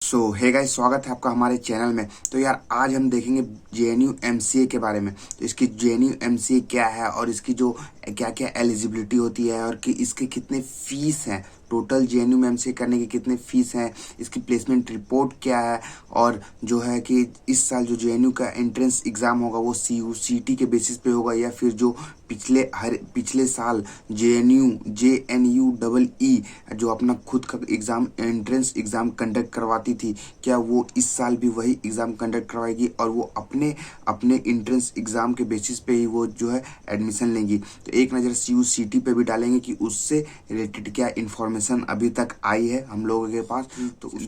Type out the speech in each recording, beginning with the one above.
Hey guys, स्वागत है आपका हमारे चैनल में। तो यार आज हम देखेंगे जेएनयू एमसीए के बारे में। तो इसकी जेएनयू एमसीए क्या है और इसकी जो क्या क्या एलिजिबिलिटी होती है और कि इसके कितने फीस हैं, टोटल जेएनयू में एमसीए करने की कितने फीस हैं, इसकी प्लेसमेंट रिपोर्ट क्या है और जो है कि इस साल जो जेएनयू का एंट्रेंस एग्जाम होगा वो सीयूसीटी के बेसिस पे होगा या फिर जो पिछले साल जेएनयू डबल ई जो अपना खुद का एग्जाम एंट्रेंस एग्जाम कंडक्ट करवाती थी, क्या वो इस साल भी वही एग्जाम कंडक्ट करवाएगी और वो अपने अपने एंट्रेंस एग्जाम के बेसिस पे ही वो जो है एडमिशन लेंगी। तो एक नज़र सीयूसीटी पे भी डालेंगे कि उससे रिलेटेड क्या इन्फॉर्मेशन अभी तक आई है हम लोगों के पास।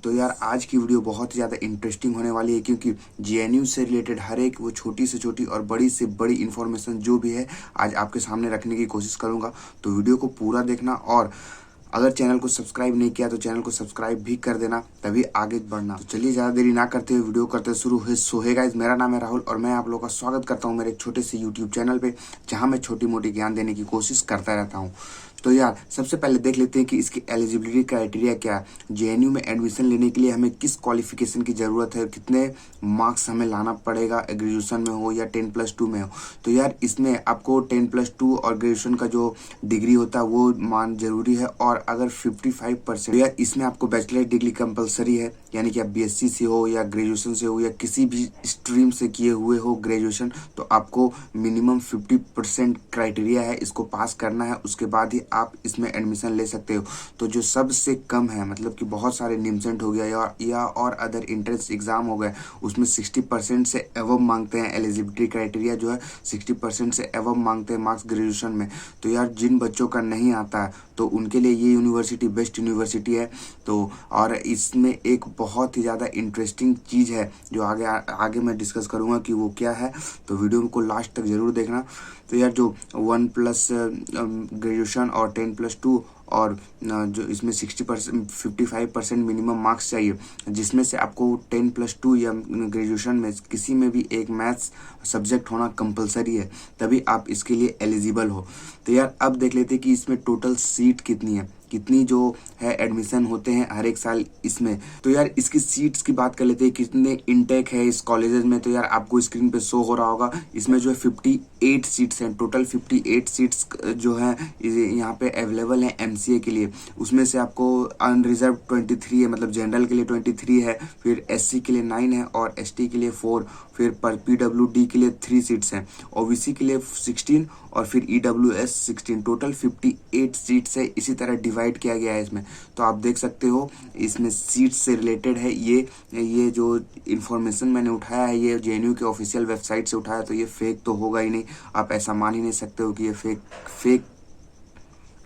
तो यार आज की वीडियो बहुत ही ज़्यादा इंटरेस्टिंग होने वाली है, क्योंकि जेएनयू से रिलेटेड हर एक वो छोटी से छोटी और बड़ी से बड़ी इन्फॉर्मेशन जो भी है आज आपके सामने रखने की कोशिश करूंगा। तो वीडियो को पूरा देखना और अगर चैनल को सब्सक्राइब नहीं किया तो चैनल को सब्सक्राइब भी कर देना, तभी आगे बढ़ना। तो चलिए ज़्यादा देरी ना करते हुए वीडियो करते शुरू है। सो हे गाइस, मेरा नाम है राहुल और मैं आप लोगों का स्वागत करता हूं मेरे एक छोटे से यूट्यूब चैनल पे, जहां मैं छोटी मोटी ज्ञान देने की कोशिश करता रहता हूं। तो यार सबसे पहले देख लेते हैं कि इसकी एलिजिबिलिटी क्राइटेरिया क्या है। जेएनयू में एडमिशन लेने के लिए हमें किस क्वालिफिकेशन की ज़रूरत है, कितने मार्क्स हमें लाना पड़ेगा, ग्रेजुएशन में हो या 10+2 में हो। तो यार इसमें आपको 10+2 और ग्रेजुएशन का जो डिग्री होता है वो मान जरूरी है, और अगर 55% तो यार इसमें आपको बैचलर डिग्री कंपलसरी है, यानी कि आप बीएससी से हो या ग्रेजुएशन से हो या किसी भी स्ट्रीम से किए हुए हो ग्रेजुएशन, तो आपको मिनिमम 50% क्राइटेरिया है, इसको पास करना है, उसके बाद ही आप इसमें एडमिशन ले सकते हो। तो जो सबसे कम है, मतलब कि बहुत सारे निमसेंट हो गया या और अदर एंट्रेंस एग्जाम हो गए, उसमें 60% से एवब मांगते हैं। एलिजिबिलिटी क्राइटेरिया जो है 60% से एवब मांगते हैं मार्क्स ग्रेजुएशन में। तो यार जिन बच्चों का नहीं आता है तो उनके लिए ये यूनिवर्सिटी बेस्ट यूनिवर्सिटी है। तो और इसमें एक बहुत ही ज़्यादा इंटरेस्टिंग चीज़ है जो आगे मैं डिस्कस करूँगा कि वो क्या है। तो वीडियो को लास्ट तक ज़रूर देखना। तो यार जो 1+ ग्रेजुएशन और 10+2 और जो इसमें 60% 55% मिनिमम मार्क्स चाहिए, जिसमें से आपको 10+2 या ग्रेजुएशन में किसी में भी एक मैथ्स सब्जेक्ट होना कंपलसरी है, तभी आप इसके लिए एलिजिबल हो। तो यार अब देख लेते हैं कि इसमें टोटल सीट कितनी है, कितनी जो है एडमिशन होते हैं हर एक साल इसमें। तो यार इसकी सीट्स की बात कर लेते हैं, कितने इनटेक है इस कॉलेजेस में। तो यार आपको स्क्रीन पे शो हो रहा होगा, इसमें जो है 58 सीट्स हैं, टोटल 58 सीट्स जो है यहाँ पे अवेलेबल है एमसीए के लिए। उसमें से आपको अनरिजर्व 23 है, मतलब जनरल के लिए 23 है, फिर एससी के लिए 9 है और एसटी के लिए 4, फिर पर पीडब्ल्यूडी के लिए 3 सीट्स हैं, ओबीसी के लिए 16 और फिर ईडब्ल्यूएस 16। टोटल 58 सीट्स है, इसी तरह डिवाइड किया गया है इसमें। तो आप देख सकते हो इसमें सीट्स से रिलेटेड है। ये जो इन्फॉर्मेशन मैंने उठाया है ये जेएनयू के ऑफिशियल वेबसाइट से उठाया, तो ये फेक तो होगा ही नहीं, आप ऐसा मान ही नहीं सकते हो कि ये फेक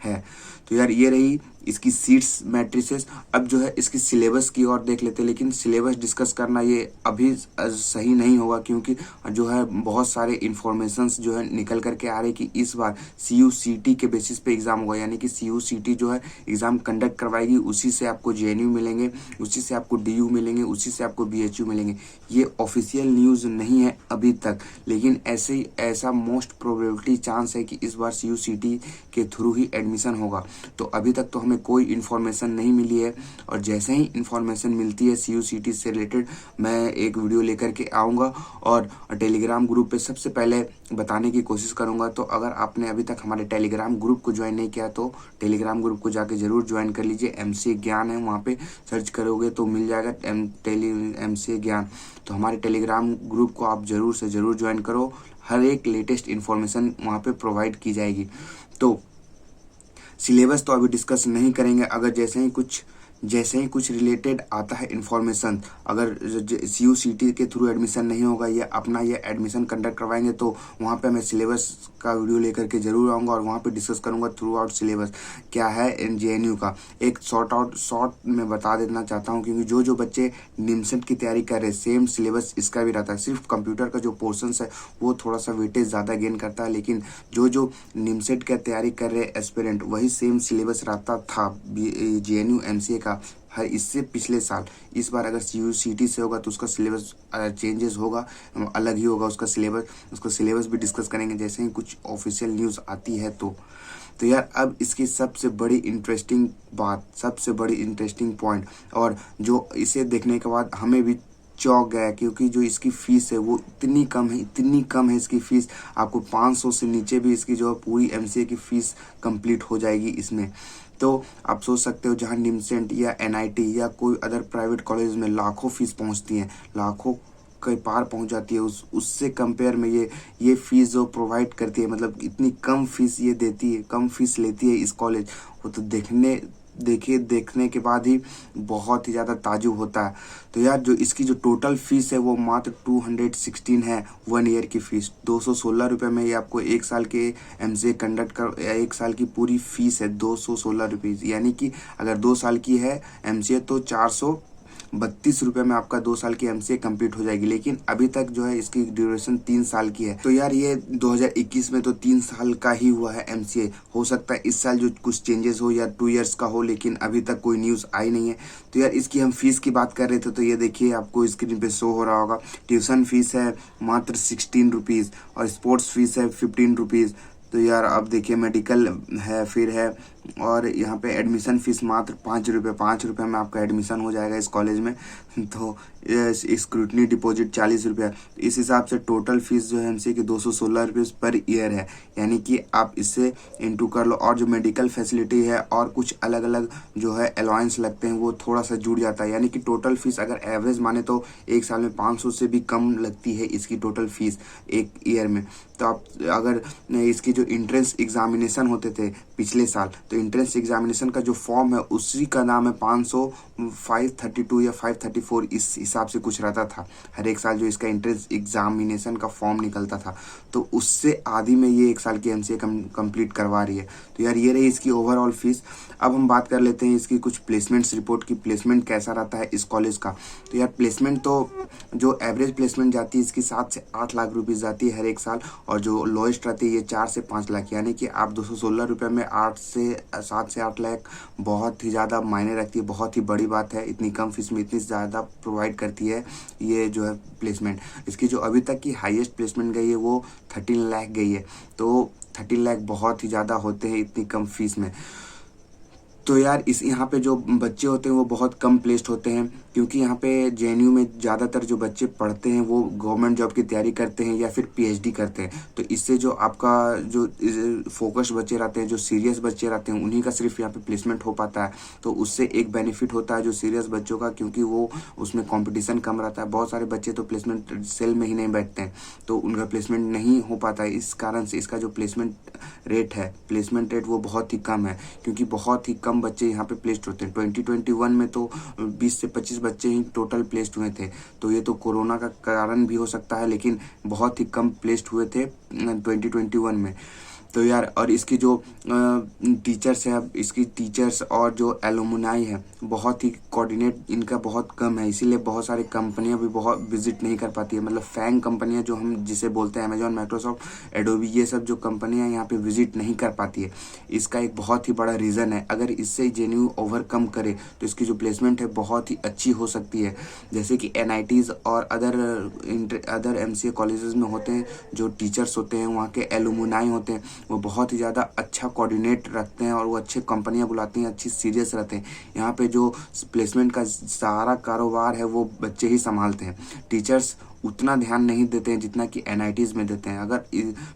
है। तो यार ये रही इसकी सीट्स मैट्रिसेस। अब जो है इसकी सिलेबस की ओर देख लेते हैं, लेकिन सिलेबस डिस्कस करना ये अभी सही नहीं होगा, क्योंकि जो है बहुत सारे इन्फॉर्मेशंस जो है निकल करके आ रहे कि इस बार सीयूसीटी के बेसिस पे एग्जाम होगा, यानी कि सीयूसीटी जो है एग्जाम कंडक्ट करवाएगी, उसी से आपको जेएनयू मिलेंगे, उसी से आपको डीयू मिलेंगे, उसी से आपको बीएचयू मिलेंगे। ये ऑफिशियल न्यूज़ नहीं है अभी तक, लेकिन ऐसा मोस्ट प्रोबेबिलिटी चांस है कि इस बार सीयूसीटी के थ्रू ही एडमिशन होगा। तो अभी तक तो हमें कोई इन्फॉर्मेशन नहीं मिली है, और जैसे ही इन्फॉर्मेशन मिलती है सीयूसीटी से रिलेटेड मैं एक वीडियो लेकर के आऊँगा और टेलीग्राम ग्रुप पे सबसे पहले बताने की कोशिश करूँगा। तो अगर आपने अभी तक हमारे टेलीग्राम ग्रुप को ज्वाइन नहीं किया तो टेलीग्राम ग्रुप को जाके ज़रूर ज्वाइन कर लीजिए। एमसीए ज्ञान है, वहाँ पे सर्च करोगे तो मिल जाएगा एमसीए ज्ञान। तो हमारे टेलीग्राम ग्रुप को आप ज़रूर से ज़रूर ज्वाइन करो, हर एक लेटेस्ट इन्फॉर्मेशन वहाँ पे प्रोवाइड की जाएगी। तो सिलेबस तो अभी डिस्कस नहीं करेंगे, अगर जैसे ही कुछ रिलेटेड आता है इन्फॉर्मेशन, अगर सीयूसीटी के थ्रू एडमिशन नहीं होगा, ये अपना ये एडमिशन कंडक्ट करवाएंगे, तो वहाँ पे मैं सिलेबस का वीडियो लेकर के जरूर आऊँगा और वहाँ पे डिस्कस करूँगा थ्रू आउट सिलेबस क्या है इन जेएनयू का। एक शॉर्ट में बता देना चाहता हूँ, क्योंकि जो बच्चे निमसेट की तैयारी कर रहे हैं सेम सिलेबस इसका भी रहता है, सिर्फ कंप्यूटर का जो पोर्सन है वो थोड़ा सा वेटेज ज़्यादा गेन करता है, लेकिन जो निमसेट का तैयारी कर रहे एस्पिरेंट वही सेम सिलेबस रहता था जेएनयू एमसीए का हर इससे पिछले साल। इस बार अगर सीयूसीटी से होगा तो उसका सिलेबस चेंजेस होगा, अलग ही होगा उसका सिलेबस भी डिस्कस करेंगे जैसे ही कुछ ऑफिशियल न्यूज़ आती है। तो तो यार अब इसकी सबसे बड़ी इंटरेस्टिंग बात, सबसे बड़ी इंटरेस्टिंग पॉइंट, और जो इसे देखने के बाद हमें भी चौंक गया, क्योंकि जो इसकी फ़ीस है वो इतनी कम है, इतनी कम है इसकी फ़ीस। आपको 500 से नीचे भी इसकी जो पूरी एमसीए की फ़ीस कंप्लीट हो जाएगी इसमें। तो आप सोच सकते हो, जहाँ निमसेंट या एनआईटी या कोई अदर प्राइवेट कॉलेज में लाखों फ़ीस पहुंचती हैं, लाखों के पार पहुंच जाती है, उससे कंपेयर में ये फ़ीस जो प्रोवाइड करती है, मतलब इतनी कम फ़ीस ये देती है, कम फ़ीस लेती है इस कॉलेज, वो तो देखने के बाद ही बहुत ही ज़्यादा ताजुब होता है। तो यार जो इसकी जो टोटल फीस है वो मात्र 216 है, 1 ईयर की फ़ीस 216 रुपये में ये आपको 1 साल के एमसीए कंडक्ट कर, 1 साल की पूरी फीस है 216 रुपीज़। यानी कि अगर 2 साल की है एमसीए तो 432 रुपये में आपका 2 साल की एमसीए कंप्लीट हो जाएगी। लेकिन अभी तक जो है इसकी ड्यूरेशन 3 साल की है। तो यार ये 2021 में तो 3 साल का ही हुआ है एमसीए। हो सकता है इस साल जो कुछ चेंजेस हो या 2 ईयर्स का हो, लेकिन अभी तक कोई न्यूज़ आई नहीं है। तो यार इसकी हम फीस की बात कर रहे थे, तो ये देखिए आपको स्क्रीन पे शो हो रहा होगा। ट्यूशन फीस है मात्र 16 रुपीज़ और स्पोर्ट्स फीस है 15 रुपीज़। तो यार अब देखिए मेडिकल है, फिर है, और यहाँ पे एडमिशन फ़ीस मात्र 5 रुपये, 5 रुपये में आपका एडमिशन हो जाएगा इस कॉलेज में। तो स्क्रूटनी डिपॉजिट 40 रुपये। इस हिसाब से टोटल फीस जो है एमसीए की 216 रुपये पर ईयर है। यानी कि आप इससे इंटू कर लो, और जो मेडिकल फैसिलिटी है और कुछ अलग अलग जो है अलाउंस लगते हैं वो थोड़ा सा जुड़ जाता है। यानी कि टोटल फीस अगर एवरेज माने तो 1 साल में 500 से भी कम लगती है इसकी टोटल फीस 1 ईयर में। तो आप अगर इसकी जो इंट्रेंस एग्जामिनेशन होते थे पिछले साल, तो इंट्रेंस एग्जामिनेशन का जो फॉर्म है उसी का नाम है 532 या 534, इस हिसाब से कुछ रहता था हर एक साल जो इसका इंट्रेंस एग्जामिनेशन का फॉर्म निकलता था। तो उससे आधी में ये 1 साल की एमसीए कंप्लीट करवा रही है। तो यार ये रही इसकी ओवरऑल फीस। अब हम बात कर लेते हैं इसकी कुछ प्लेसमेंट्स रिपोर्ट की, प्लेसमेंट कैसा रहता है इस कॉलेज का। तो यार प्लेसमेंट तो जो एवरेज प्लेसमेंट जाती है इसकी 7 से 8 लाख रुपीज़ जाती है हर एक साल, और जो लोएस्ट रहती है ये 4 से 5 लाख। यानी कि आप 216 रुपये में 7 से 8 लाख बहुत ही ज़्यादा मायने रखती है, बहुत ही बड़ी बात है। इतनी कम फीस में इतनी ज़्यादा प्रोवाइड करती है ये जो है प्लेसमेंट। इसकी जो अभी तक की हाईएस्ट प्लेसमेंट गई है वो 13 लाख गई है। तो 13 लाख बहुत ही ज़्यादा होते हैं इतनी कम फीस में। तो यार यहाँ पे जो बच्चे होते हैं वो बहुत कम प्लेस्ड होते हैं, क्योंकि यहाँ पे जेएनयू में ज़्यादातर जो बच्चे पढ़ते हैं वो गवर्नमेंट जॉब की तैयारी करते हैं या फिर पीएचडी करते हैं। तो इससे जो आपका जो फोकस बच्चे रहते हैं, जो सीरियस बच्चे रहते हैं, उन्हीं का सिर्फ यहाँ पे प्लेसमेंट हो पाता है। तो उससे एक बेनिफिट होता है जो सीरियस बच्चों का, क्योंकि वो उसमें कॉम्पिटिशन कम रहता है। बहुत सारे बच्चे तो प्लेसमेंट सेल में ही नहीं बैठते हैं, तो उनका प्लेसमेंट नहीं हो पाता है। इस कारण से इसका जो प्लेसमेंट रेट वो बहुत ही कम है, क्योंकि बहुत ही कम बच्चे यहाँ पे प्लेस्ड होते हैं। 2021 में तो 20 से 25 बच्चे ही टोटल प्लेस्ड हुए थे। तो ये तो कोरोना का कारण भी हो सकता है, लेकिन बहुत ही कम प्लेस्ड हुए थे 2021 में। तो यार और इसकी जो टीचर्स है, अब इसकी टीचर्स और जो एलुमनाई है बहुत ही कोऑर्डिनेट इनका बहुत कम है, इसीलिए बहुत सारी कंपनियां भी बहुत विजिट नहीं कर पाती है। मतलब फैंग कंपनियां जो हम जिसे बोलते हैं, अमेजॉन, माइक्रोसॉफ्ट, एडोबी, ये सब जो कंपनियां यहाँ पे विजिट नहीं कर पाती है, इसका एक बहुत ही बड़ा रीज़न है। अगर इससे जेएनयू ओवरकम करे तो इसकी जो प्लेसमेंट है बहुत ही अच्छी हो सकती है। जैसे कि एनआईटीज़ और अदर एमसीए कॉलेजेस में होते हैं, जो टीचर्स होते हैं वहाँ के एलुमनाई होते हैं, वो बहुत ही ज़्यादा अच्छा कोऑर्डिनेट रखते हैं और वो अच्छे कंपनियां बुलाती हैं, अच्छी सीरियस रहते हैं। यहाँ पे जो प्लेसमेंट का सारा कारोबार है वो बच्चे ही संभालते हैं। टीचर्स उतना ध्यान नहीं देते हैं जितना कि एनआईटीज़ में देते हैं। अगर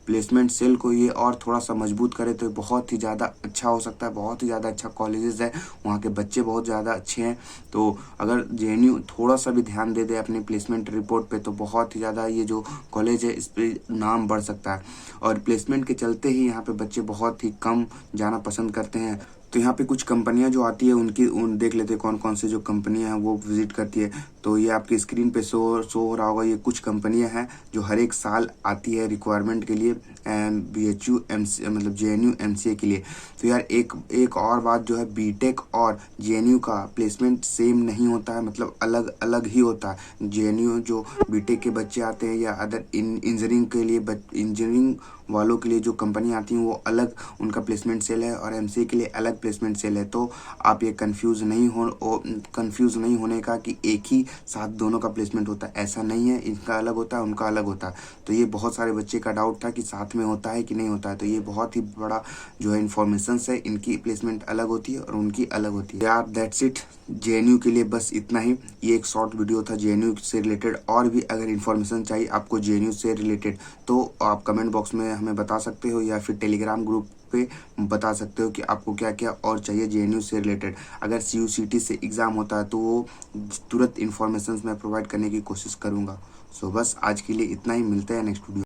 प्लेसमेंट सेल को ये और थोड़ा सा मजबूत करे तो बहुत ही ज़्यादा अच्छा हो सकता है। बहुत ही ज़्यादा अच्छा कॉलेजेस है, वहाँ के बच्चे बहुत ज़्यादा अच्छे हैं। तो अगर जेएनयू थोड़ा सा भी ध्यान दे दे अपनी प्लेसमेंट रिपोर्ट पे, तो बहुत ही ज़्यादा ये जो कॉलेज है इस पर नाम बढ़ सकता है। और प्लेसमेंट के चलते ही यहाँ पे बच्चे बहुत ही कम जाना पसंद करते हैं। तो यहाँ पे कुछ कंपनियां जो आती है उन देख लेते हैं कौन कौन से जो कंपनियां हैं वो विजिट करती है। तो ये आपकी स्क्रीन पे शो हो रहा होगा, ये कुछ कंपनियां हैं जो हर एक साल आती है रिक्वायरमेंट के लिए बीएचयू एमसी मतलब जेएनयू एमसीए के लिए। तो यार एक और बात जो है, बीटेक और जेएनयू का प्लेसमेंट सेम नहीं होता है, मतलब अलग अलग ही होता है। जेएनयू जो बीटेक के बच्चे आते हैं या अदर इंजीनियरिंग के लिए इंजीनियरिंग वालों के लिए जो कंपनी आती हैं वो अलग उनका प्लेसमेंट सेल है, और एमसीए के लिए अलग प्लेसमेंट सेल है। तो आप ये कंफ्यूज नहीं होने का कि एक ही साथ दोनों का प्लेसमेंट होता है, ऐसा नहीं है। इनका अलग होता है, उनका अलग होता है। तो ये बहुत सारे बच्चे का डाउट था कि साथ में होता है कि नहीं होता है। तो ये बहुत ही बड़ा जो है इन्फॉर्मेशन है, इनकी प्लेसमेंट अलग होती है और उनकी अलग होती है। यार दैट्स इट, जेएनयू के लिए बस इतना ही। ये एक शॉर्ट वीडियो था जेएनयू से रिलेटेड। और भी अगर इन्फॉर्मेशन चाहिए आपको जेएनयू से रिलेटेड तो आप कमेंट बॉक्स में हमें बता सकते हो, या फिर टेलीग्राम ग्रुप पे बता सकते हो कि आपको क्या क्या और चाहिए जेएनयू से रिलेटेड। अगर CUCT से एग्ज़ाम होता है तो वो तुरंत इन्फॉर्मेशन मैं प्रोवाइड करने की कोशिश करूँगा। सो बस आज के लिए इतना ही, मिलते हैं नेक्स्ट वीडियो।